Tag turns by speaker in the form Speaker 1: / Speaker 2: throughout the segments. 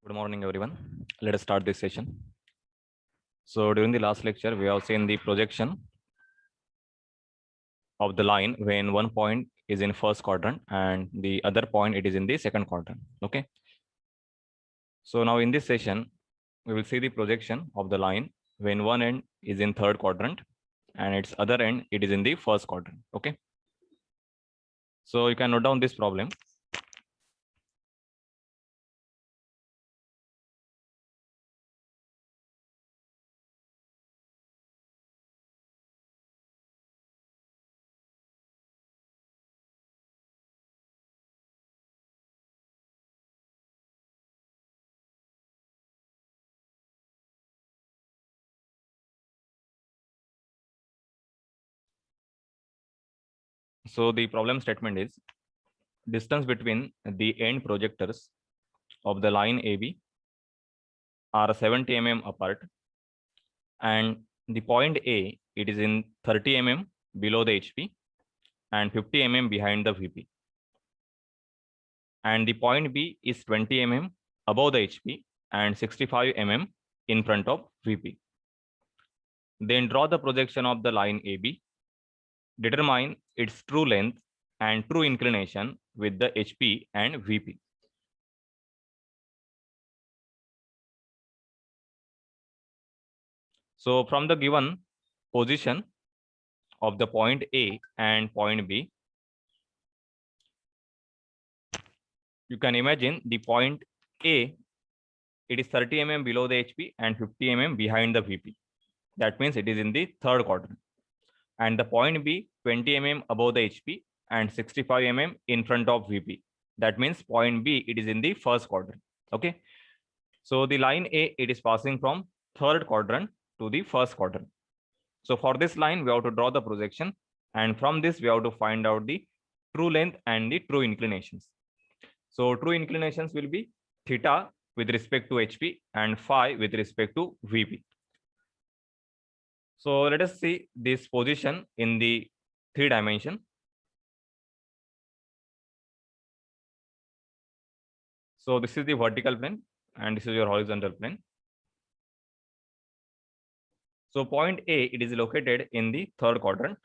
Speaker 1: Good morning, everyone. Let us start this session. So during the last lecture, we have seen the projection of the line when one point is in first quadrant and the other point it is in the second quadrant. Okay. So now in this session, we will see the projection of the line when one end is in third quadrant and its other end it is in the first quadrant. Okay. So you can note down this problem. So the problem statement is distance between the end projectors of the line AB are 70 mm apart, and the point A, it is in 30 mm below the HP and 50 mm behind the VP. And the point B is 20 mm above the HP and 65 mm in front of VP. Then draw the projection of the line AB. Determine its true length and true inclination with the HP and VP. So from the given position of the point A and point B, you can imagine the point A, it is 30 mm below the HP and 50 mm behind the VP. That means it is in the third quadrant. And the point B, 20 mm above the HP and 65 mm in front of VP. That means point B, it is in the first quadrant. Okay. So the line A, it is passing from third quadrant to the first quadrant. So for this line, we have to draw the projection. And from this, we have to find out the true length and the true inclinations. So true inclinations will be theta with respect to HP and phi with respect to VP. So let us see this position in the 3 dimension. So this is the vertical plane and this is your horizontal plane. So point A, it is located in the third quadrant.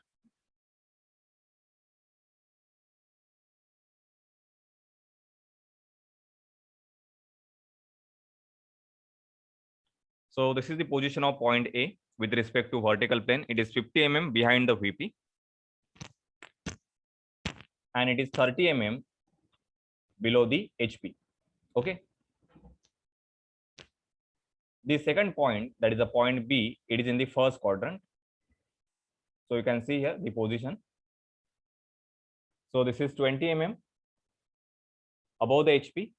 Speaker 1: So this is the position of point A with respect to vertical plane. It is 50 mm behind the VP and it is 30 mm below the HP. Okay. The second point, that is the point B, it is in the first quadrant. So you can see here the position. So this is 20 mm above the HP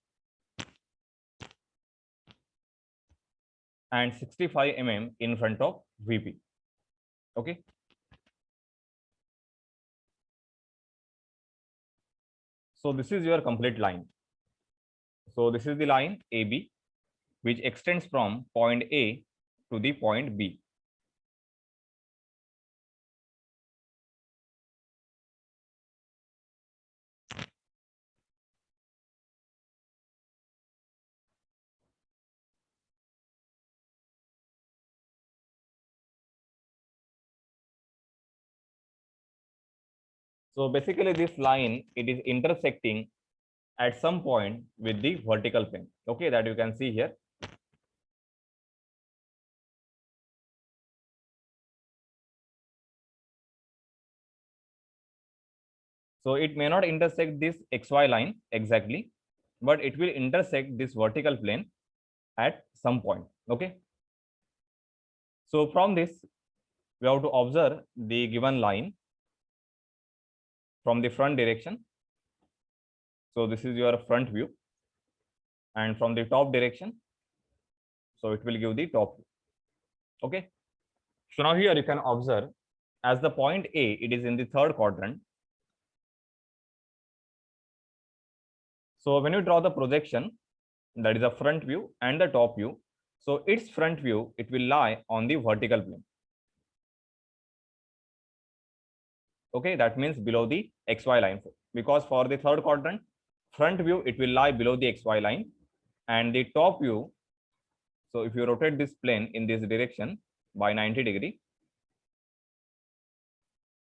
Speaker 1: and 65 mm in front of VP. Okay. So this is your complete line. So this is the line AB, which extends from point A to the point B. So basically this line, it is intersecting at some point with the vertical plane. Okay, that you can see here. So it may not intersect this XY line exactly, but it will intersect this vertical plane at some point. Okay. So from this, we have to observe the given line from the front direction. So this is your front view, and from the top direction, so it will give the top view. Okay. So now here you can observe, as the point A, it is in the third quadrant. So when you draw the projection, that is the front view and the top view, so its front view, it will lie on the vertical plane. Okay, that means below the XY line, because for the third quadrant, front view, it will lie below the XY line, and the top view. So if you rotate this plane in this direction by 90 degree,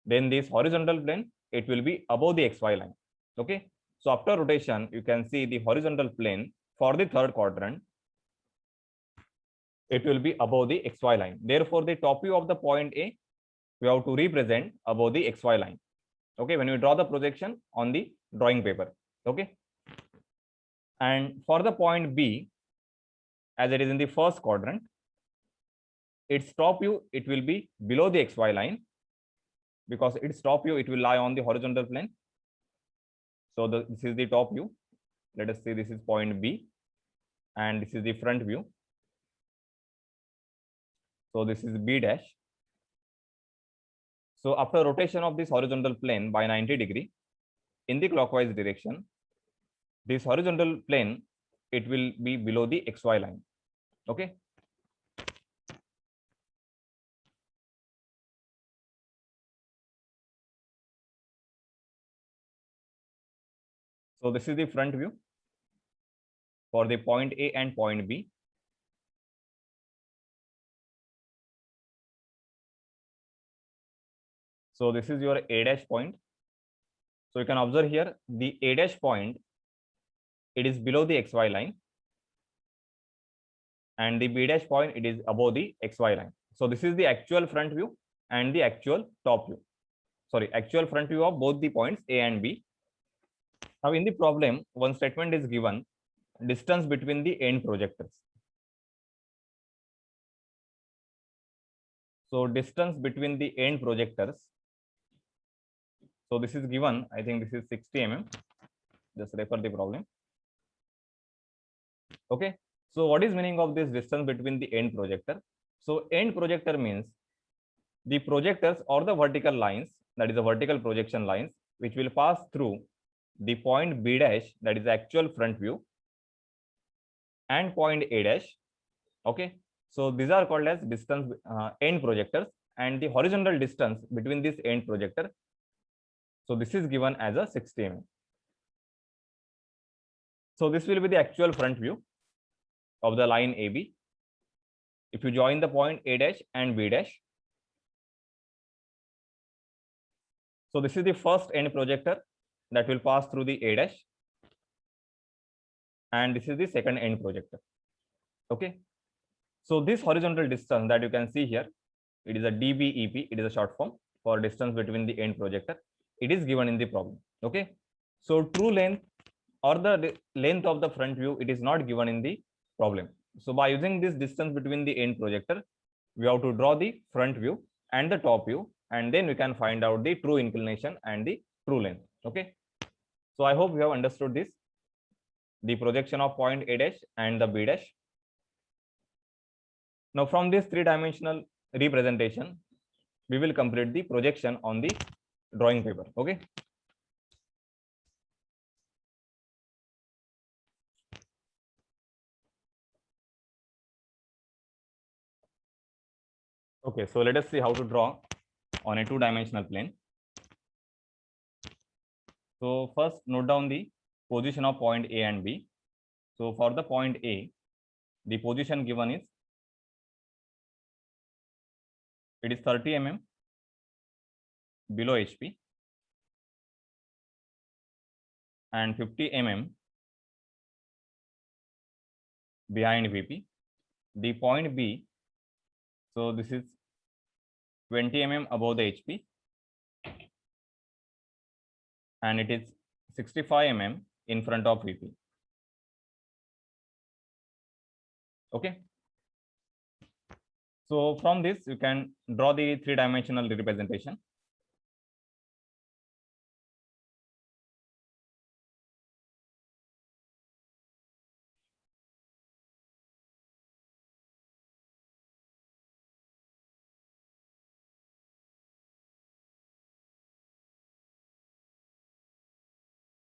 Speaker 1: then this horizontal plane, it will be above the XY line. Okay. So after rotation, you can see the horizontal plane for the third quadrant, it will be above the XY line. Therefore, the top view of the point A, we have to represent above the XY line. Okay. When we draw the projection on the drawing paper. Okay. And for the point B, as it is in the first quadrant, its top view, it will be below the XY line, because its top view, it will lie on the horizontal plane. So this is the top view. Let us say this is point B, and this is the front view. So this is B dash. So after rotation of this horizontal plane by 90 degree in the clockwise direction, this horizontal plane, it will be below the XY line. Okay. So this is the front view for the point A and point B. So this is your A dash point. So you can observe here the A dash point, it is below the XY line, and the B dash point, it is above the XY line. So this is the actual front view and the actual top view. Sorry, actual front view of both the points A and B. Now in the problem, one statement is given, distance between the end projectors. So distance between the end projectors. So this is given, I think this is 60 mm. Just refer the problem. Okay. So what is meaning of this distance between the end projector? So end projector means the projectors or the vertical lines, that is the vertical projection lines, which will pass through the point B dash, that is the actual front view, and point A dash. Okay. So these are called as distance end projectors, and the horizontal distance between this end projector. So this is given as a 60 mm. So this will be the actual front view of the line AB. If you join the point A dash and B dash. So this is the first end projector that will pass through the A dash, and this is the second end projector. Okay. So this horizontal distance that you can see here, it is a DBEP, it is a short form for distance between the end projector. It is given in the problem. Okay. So true length or the length of the front view, it is not given in the problem. So by using this distance between the end projector, we have to draw the front view and the top view, and then we can find out the true inclination and the true length. Okay. So I hope you have understood this, the projection of point A dash and the B dash. Now from this three-dimensional representation, we will complete the projection on the drawing paper. Okay. Okay, so let us see how to draw on a two-dimensional plane. So first note down the position of point A and B. So for the point A, the position given is, it is 30 mm below HP and 50 mm behind VP. The point B, so this is 20 mm above the HP, and it is 65 mm in front of VP. Okay. So from this, you can draw the three-dimensional representation.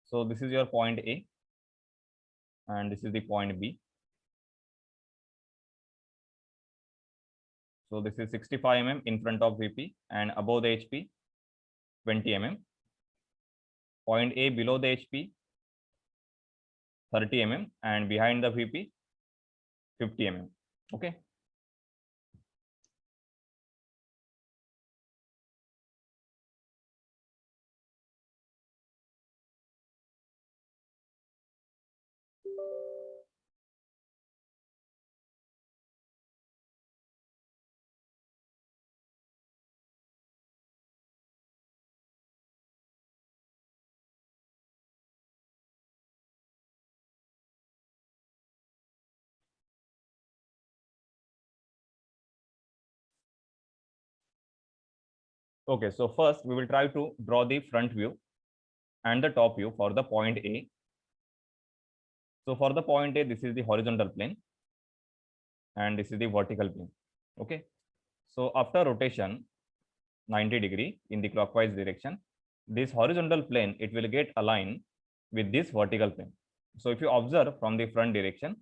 Speaker 1: So this is your point A, and this is the point B. So this is 65 mm in front of VP, and above the HP 20 mm. Point A below the HP 30 mm and behind the VP 50 mm. Okay. Okay, so first we will try to draw the front view and the top view for the point A. So for the point A, this is the horizontal plane and this is the vertical plane. Okay. So after rotation 90° in the clockwise direction, this horizontal plane, it will get aligned with this vertical plane. So if you observe from the front direction,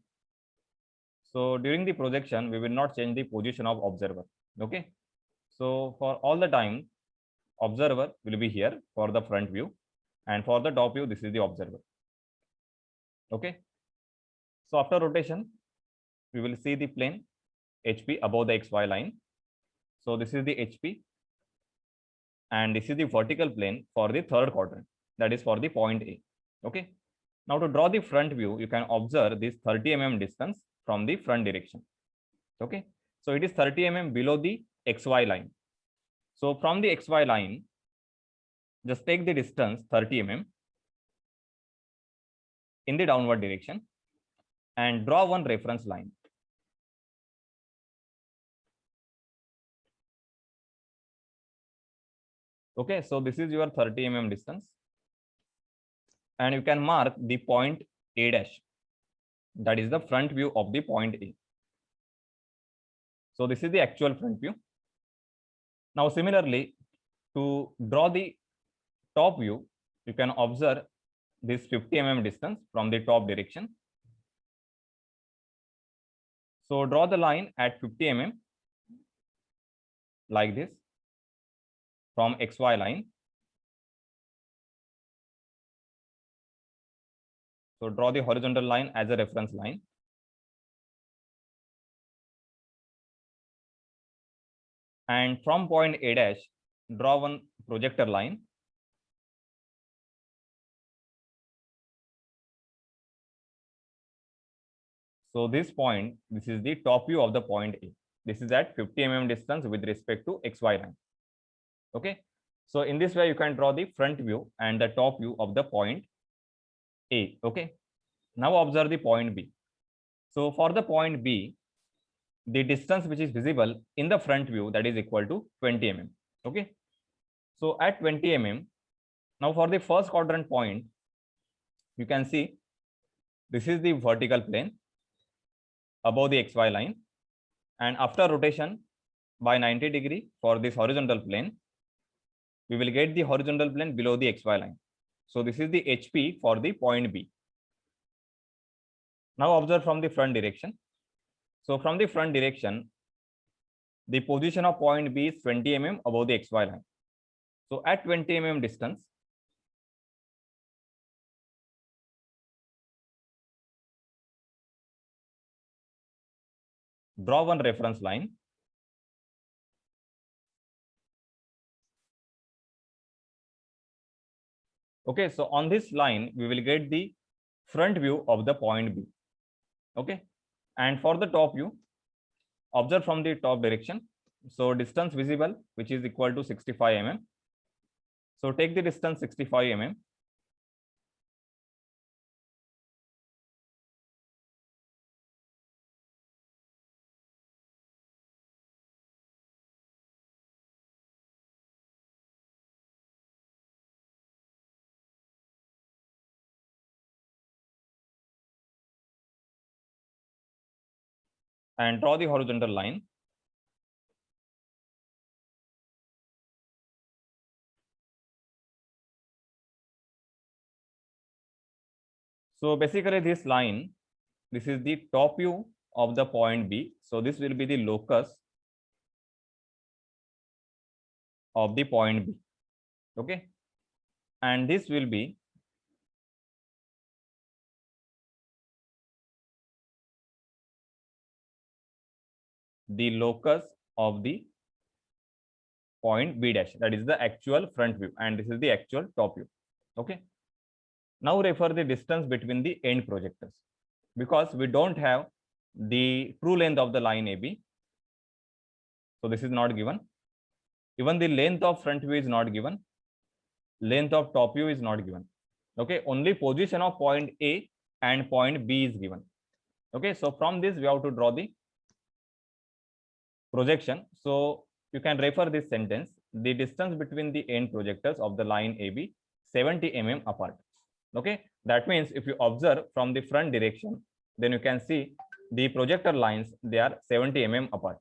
Speaker 1: so during the projection, we will not change the position of observer. Okay. So for all the time, observer will be here for the front view, and for the top view, this is the observer. Okay. So after rotation, we will see the plane HP above the XY line. So this is the HP, and this is the vertical plane for the third quadrant, that is for the point A. Okay. Now to draw the front view, you can observe this 30 mm distance from the front direction. Okay. So it is 30 mm below the XY line. So from the XY line, just take the distance 30 mm in the downward direction and draw one reference line. Okay, so this is your 30 mm distance, and you can mark the point A dash, that is the front view of the point A. So this is the actual front view. Now similarly, to draw the top view, you can observe this 50 mm distance from the top direction. So draw the line at 50 mm like this from XY line. So draw the horizontal line as a reference line. And from point A dash, draw one projector line. So this point, this is the top view of the point A. This is at 50 mm distance with respect to XY line. Okay. So in this way, you can draw the front view and the top view of the point A. Okay. Now observe the point B. So for the point B, the distance which is visible in the front view, that is equal to 20 mm. Okay. So at 20 mm, now for the first quadrant point, you can see this is the vertical plane above the XY line, and after rotation by 90° for this horizontal plane, we will get the horizontal plane below the XY line. So this is the HP for the point B. Now observe from the front direction. So from the front direction, the position of point B is 20 mm above the XY line. So at 20 mm distance, draw one reference line. Okay, so on this line, we will get the front view of the point B. Okay, and for the top view, observe from the top direction. So distance visible, which is equal to 65 mm. So take the distance 65 mm. And draw the horizontal line. So basically this line, this is the top view of the point B. So this will be the locus of the point B. Okay. And this will be the locus of the point B dash. That is the actual front view, and this is the actual top view. Okay. Now refer the distance between the end projectors, because we don't have the true length of the line AB. So this is not given. Even the length of front view is not given. Length of top view is not given. Okay, only position of point A and point B is given. Okay, so from this we have to draw the projection. So you can refer this sentence: the distance between the end projectors of the line AB 70 mm apart. Okay, that means if you observe from the front direction, then you can see the projector lines, they are 70 mm apart.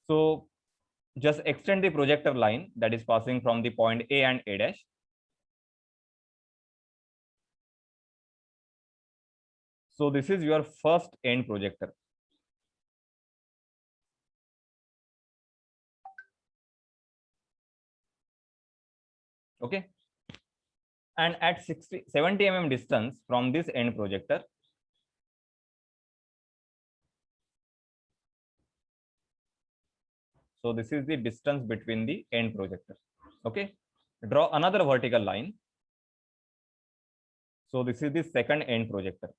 Speaker 1: So just extend the projector line that is passing from the point A and A dash. So this is your first end projector. Okay. And at 70 mm distance from this end projector, so this is the distance between the end projector. Okay. Draw another vertical line. So this is the second end projector.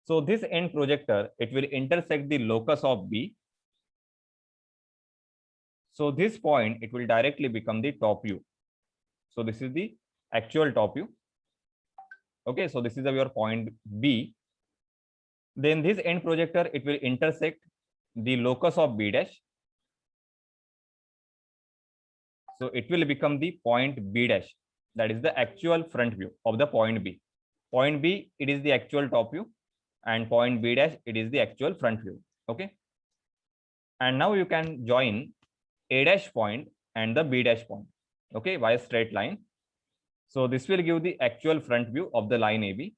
Speaker 1: So this end projector, it will intersect the locus of B. So this point, it will directly become the top view. So this is the actual top view. Okay, so this is your point B. Then this end projector, it will intersect the locus of B dash. So it will become the point B dash. That is the actual front view of the point B. Point B, it is the actual top view, and point B dash, it is the actual front view. Okay. And now you can join A dash point and the B dash point. Okay, by a straight line. So this will give the actual front view of the line AB.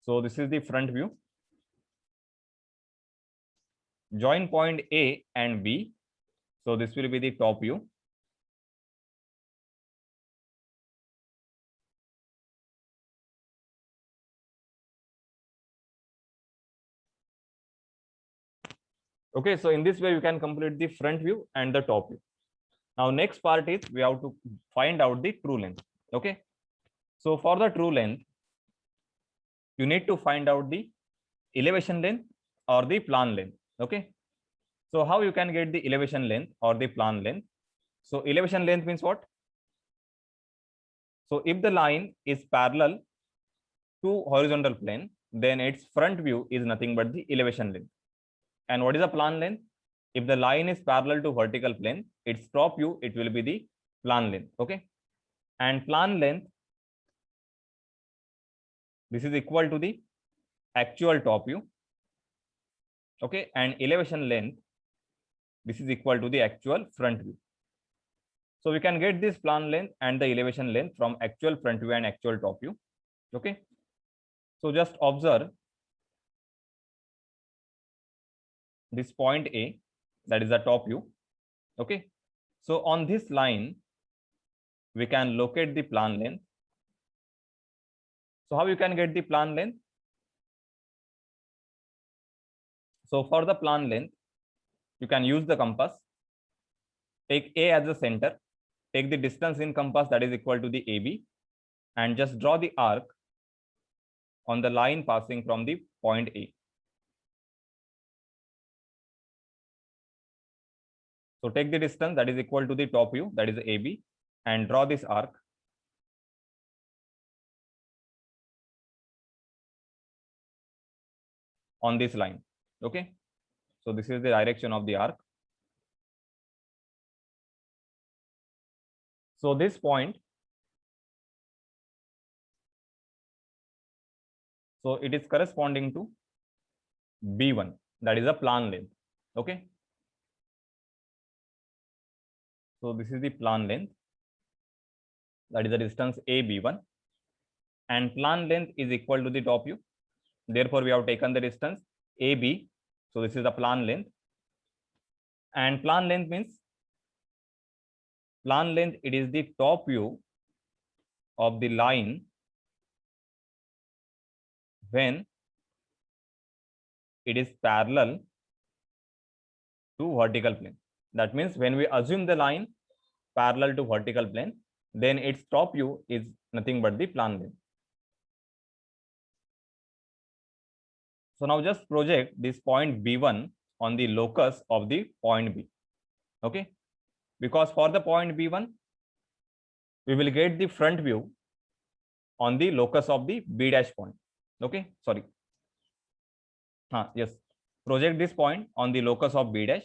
Speaker 1: So this is the front view. Join point A and B. So this will be the top view. Okay, so in this way you can complete the front view and the top view. Now next part is we have to find out the true length. Okay, so for the true length, you need to find out the elevation length or the plan length. Okay, so how you can get the elevation length or the plan length? So elevation length means what? So if the line is parallel to horizontal plane, then its front view is nothing but the elevation length. And what is the plan length? If the line is parallel to vertical plane, its top view, it will be the plan length. Okay, and plan length, this is equal to the actual top view. Okay, and elevation length, this is equal to the actual front view. So we can get this plan length and the elevation length from actual front view and actual top view. Okay, so just observe this point A, that is the top view. Okay, so on this line, we can locate the plan length. So how you can get the plan length? So for the plan length, you can use the compass. Take A as the center. Take the distance in compass that is equal to the AB, and just draw the arc on the line passing from the point A. So take the distance that is equal to the top view, that is AB, and draw this arc. On this line. Okay, so this is the direction of the arc. So this point, so it is corresponding to B1, that is the plan length. Okay, so this is the plan length, that is the distance AB1, and plan length is equal to the top view. Therefore we have taken the distance AB So this is the plan length. And plan length means, plan length, it is the top view of the line when it is parallel to vertical plane. That means when we assume the line parallel to vertical plane, then its top view is nothing but the plan length. So now just project this point B1 on the locus of the point B. Okay, because for the point B1, we will get the front view on the locus of the B dash point. Okay, sorry. Yes, project this point on the locus of B dash.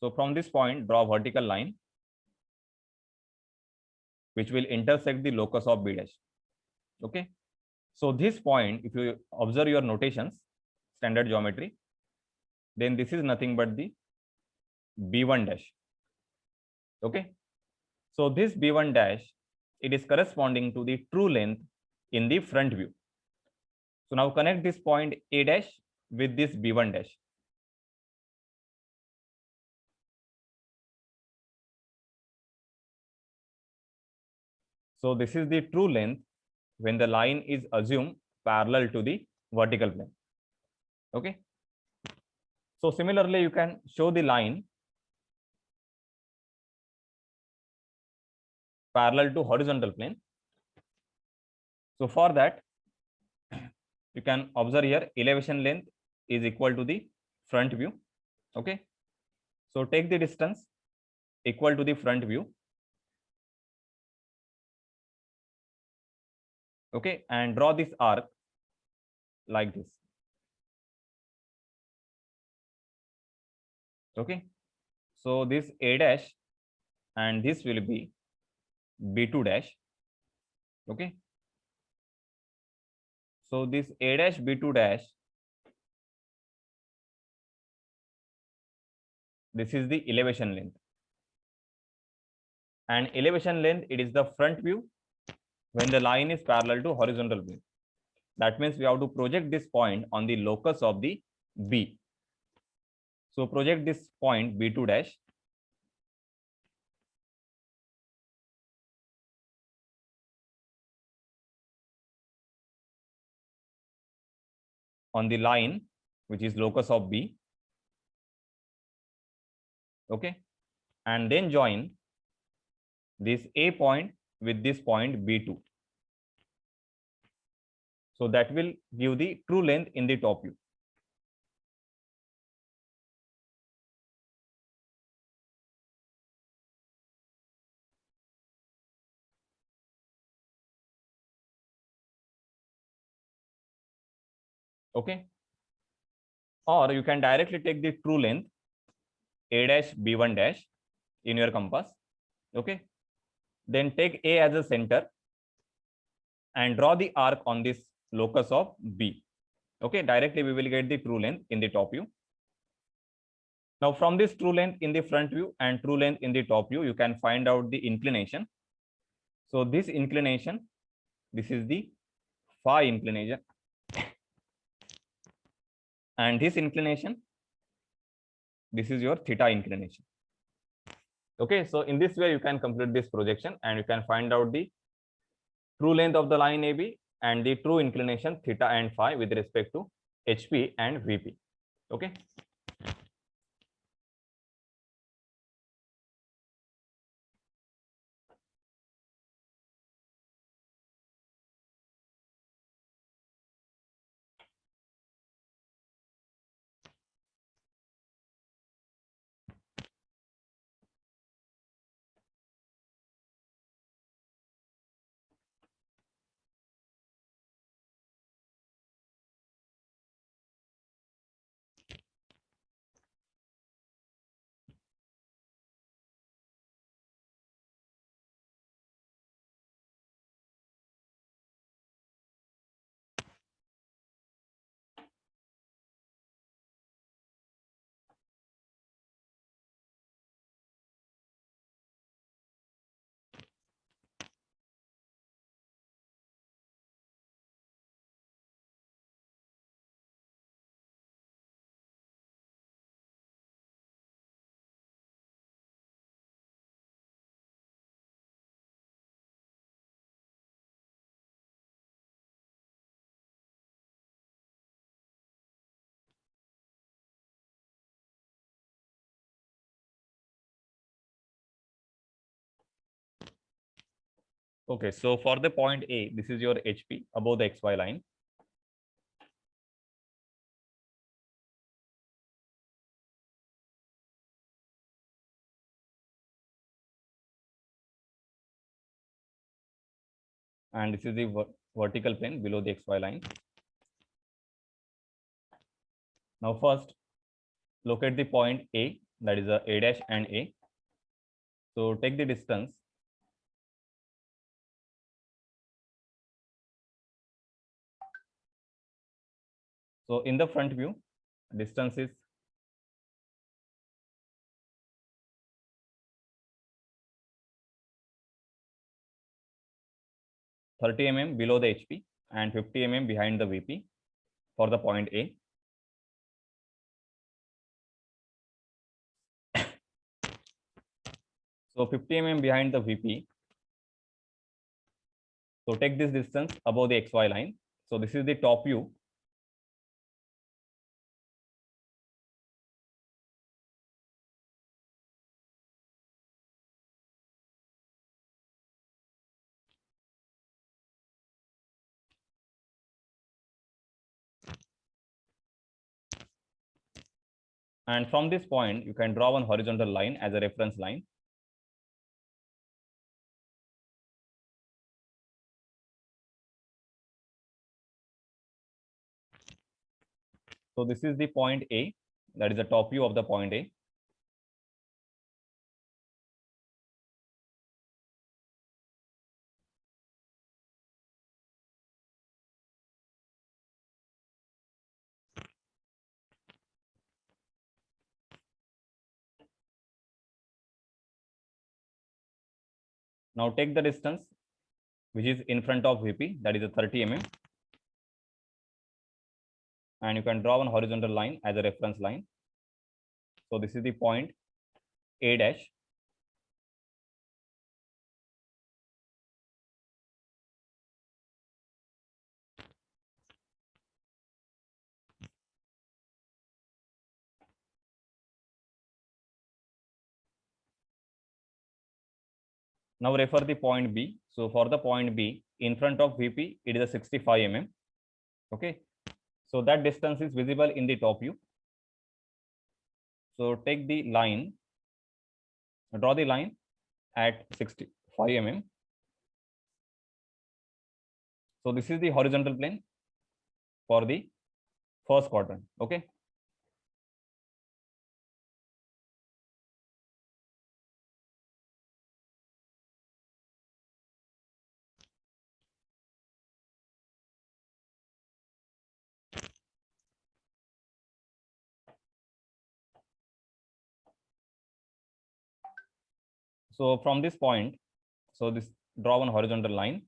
Speaker 1: So from this point, draw a vertical line which will intersect the locus of B dash. Okay, so this point, if you observe your notations, standard geometry, then this is nothing but the B1 dash. Okay, so this B1 dash, it is corresponding to the true length in the front view. So now connect this point A dash with this B1 dash. So this is the true length when the line is assumed parallel to the vertical plane. Okay, so similarly, you can show the line parallel to horizontal plane. So for that, you can observe here elevation length is equal to the front view. Okay, so take the distance equal to the front view. Okay, and draw this arc like this. Okay, so this A dash and this will be B2 dash. Okay, so this A dash B2 dash, this is the elevation length, and elevation length, it is the front view when the line is parallel to horizontal plane. That means we have to project this point on the locus of the B. So project this point B2 dash on the line which is locus of B. Okay, and then join this A point with this point B2. So that will give the true length in the top view. Okay, or you can directly take the true length A dash B1 dash in your compass. Okay, then take A as a center and draw the arc on this locus of B. Okay, directly we will get the true length in the top view. Now from this true length in the front view and true length in the top view, you can find out the inclination. So this inclination, this is the phi inclination, and this inclination, this is your theta inclination. Okay, so in this way you can complete this projection and you can find out the true length of the line AB and the true inclination theta and phi with respect to HP and VP. Okay. Okay, so for the point A, this is your HP above the XY line. And this is the vertical plane below the XY line. Now first, locate the point A, that is A dash and A. So take the distance. So in the front view, distance is 30 mm below the HP and 50 mm behind the VP for the point A. So 50 mm behind the VP. So take this distance above the XY line. So this is the top view. And from this point, you can draw one horizontal line as a reference line. So this is the point A, that is the top view of the point A. Now take the distance which is in front of VP, that is a 30 mm. And you can draw one horizontal line as a reference line. So this is the point A dash. Now refer the point B. So for the point B, in front of VP, it is a 65 mm. Okay. So that distance is visible in the top view. So take the line, draw the line at 65 mm. So this is the horizontal plane for the first quadrant. Okay. So from this point, so this draw one horizontal line.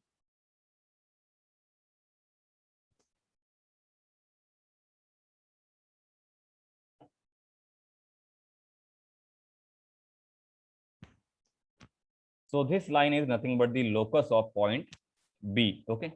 Speaker 1: So this line is nothing but the locus of point B. Okay.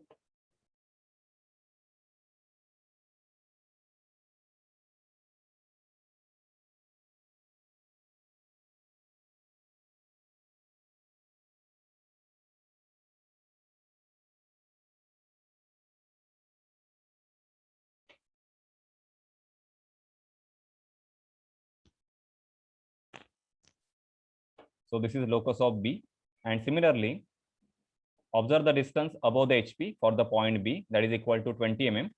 Speaker 1: So this is locus of B. And similarly, observe the distance above the HP for the point B, that is equal to 20 mm.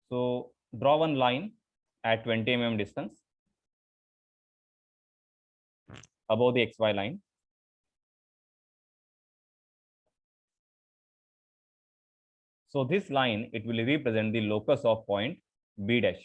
Speaker 1: So draw one line at 20 mm distance above the XY line. So this line, it will represent the locus of point B dash.